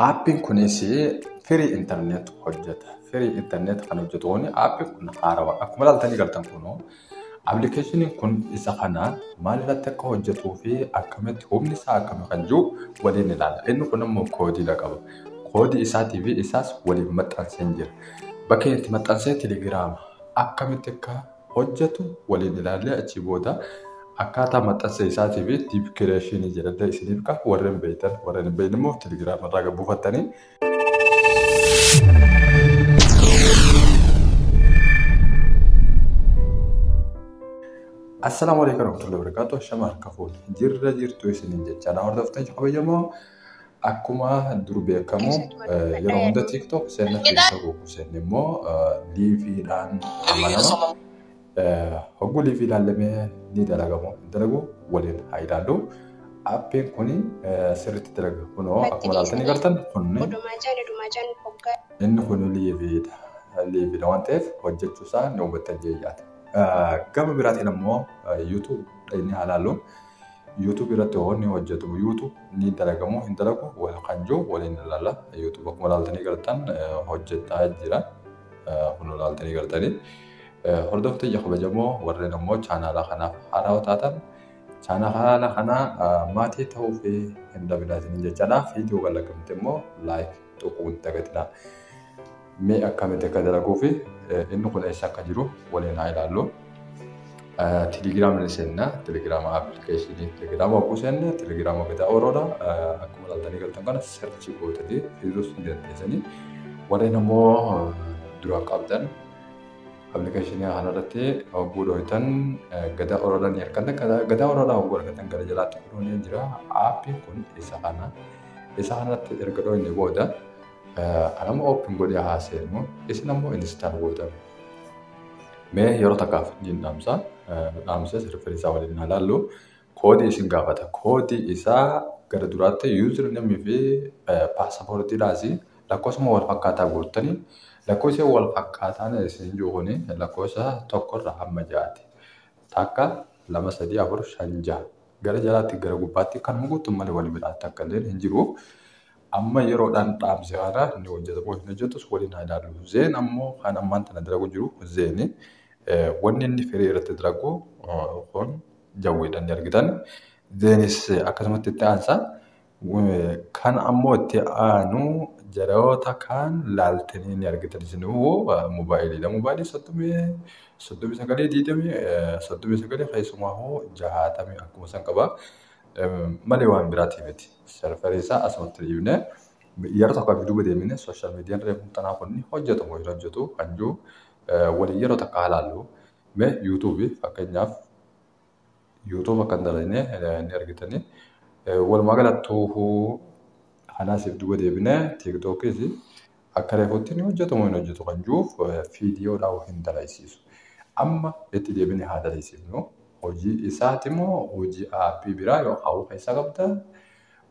Aappiin kunis firii internet hojjeta. Firii internet kan hojjetuun aappiin kun haarawaa. Akkuma ilaaltanii galtan kunoo appilikeeshiniin kun isa kana maal irratti akka hojjetuu fi akkamitti humni isaa akkami kan jiru waliin ilaalla. Inni kun immoo koodiidha qaba. Koodii isaatii fi isaas waliin maxxansee jira. Bakka itti maxxansee telegiraama akkamitti akka hojjetu waliin ilaallee achi booda akkaataa maxxansa isaatii fi diipkireeshinii jedhamee isiniif qaba. Warreen beektan immoo telegiraama irraa gabbuufattanii. Assalamu alaikum warahmatullahi wabarakatuh. Shamaan kafuun jirra jirtu isiniin jecha na hordoftan kabajamoo akkuma dur beekamu yeroo hunda TikTok seenna Facebook seenni immoo liiviidhaan amanama. Hogguu liivii ilaallamee ni dalagu waliin haa ilaallu. Aappiin kun sirriitti dalaga. Kunoo akkuma ilaaltanii gartan inni kun liiviidha. Liiviidha waan ta'eef hojjechuu isaa ni hubattan jeeyyaata. Gama biraatiin immoo YouTube inni ilaallu. YouTube irratti waan hojjetu YouTube ni dalagamu hin dalagu wal kan jiru waliin ilaalla. YouTube akkuma ilaaltanii gartan hojjetaa jira. Kun ilaaltanii gartanii hordoftoota kabajamoo warreen immoo chaanaala kanaaf haarawaa taatan chaanaala kana maatii ta'uu fi hin dabalatin jechaadha. Viidiyoo galaqamte immoo like tuquun dagatina. Mee akkamitti akka dalaguu fi inni kun eessa akka jiru waliin haa ilaallu. Telegiraama ni seenna. Telegiraama appilikeeshinii telegiraama ogguu seenna. Telegiraama gadaa oroodha. Akkuma ilaaltanii galtan kana searchii gootanii fiizuus ni dandeessanii. Warreen immoo dura qabdan appilikeeshinii kanarratti ogguu dhooytan gadaa oroodhaa ni argatan. Gadaa oroodhaa ogguu argatan gara jalaatti kunuun ni jira. Aappiin kun isa kanatti erga dhooyne booda anama open godhee haa seennu. Isin ammoo install gootan. Mee yeroo takkaaf niin dhaamsa sirfii isaa waliin ilaallu. Koodii isin gaafata. Koodii isaa gara duraatti username fi paaspoortiidhaas lakkoofsa wal fakkaataa guuttanii lakkoofsa wal fakkaataan isin jiruuni lakkoofsa tokkorraa hamma 6 takka 2 3 4 5 6 gara jalaatti gara gubbaatti kan guutuun malee wal biraatti akka illee hin jiru. Amma yeroodhaan dhaamsi kana inni hojjetamu hin hojjetus waliin haa ilaallu. Zeen ammoo kan ammaan tana dalagu jiru zeeni wanni inni firii irratti dalagu kun jawweedhaan ni argitan. Zeenis akkasumatti itti aansa. Kan ammoo itti aanu jaroota kan laaltanii ni argitan isinuu moobaayiliidha. Moobaayilii 39 keessumaa hoo 60 akkuma san qaba. Malee waan biraati miti. Serverii isaa asumatti dhiibne yeroo tokko viidiyoo deemine sooshaal miidiyaan reefuun tanaa kunni hojjetu kan jiru waliin yeroo takka ilaallu. Mee YouTube fakkeenyaaf YouTube akka dalagne ni argitanii. Walumaa galattuu kanaasiif duuba deebine TikTokis akka reefuutti ni hojjetu kan jiru viidiyoodhaan hin dalaysiisu. Amma itti deebine haa dalaysiifnu. Hojii isaati moo hojii aappii biraa yoo hawwa isa qabda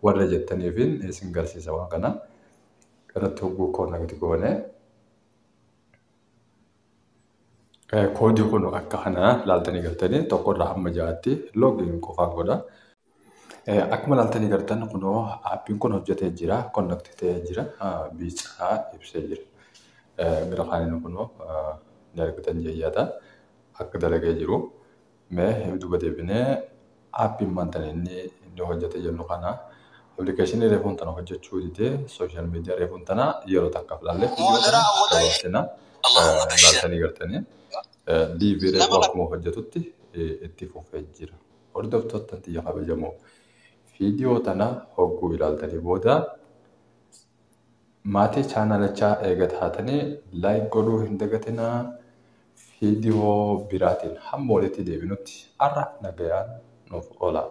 warra jettaniifin isin garsiisa waan kana irratti hogguu koonnagati goone. Koodii kun akka kana ilaaltanii gartanii tokkorraa hamma 6tti loogiin qofaan godha. Akkuma ilaaltanii gartan kunoo aappiin kun hojjetee jira, konnektii ta'ee jira, biicaa ibsee jira. Bira kaaniin kunoo ni argitan jeeyyaata akka dalagee jiru. Mee duuba deebinee aappiin maanta inni hojjetee jennu kana appilikeeshinii reefuun tana hojjechuu didee sooshaal miidiyaa reefuun tana yeroo takkaaf ilaallee dabarsina ilaaltanii gartanii liivii reefuu akkuma hojjetutti itti fufee jira. Hordoftoota xiyya kabajamoo viidiyoo tana hogguu ilaaltanii booda maatii chaanaalachaa eegataatanii laayik godhuu hin dagatinaa. Viidiyoo biraatiin hamma walitti deebinutti har'a nagayaan nuuf oola.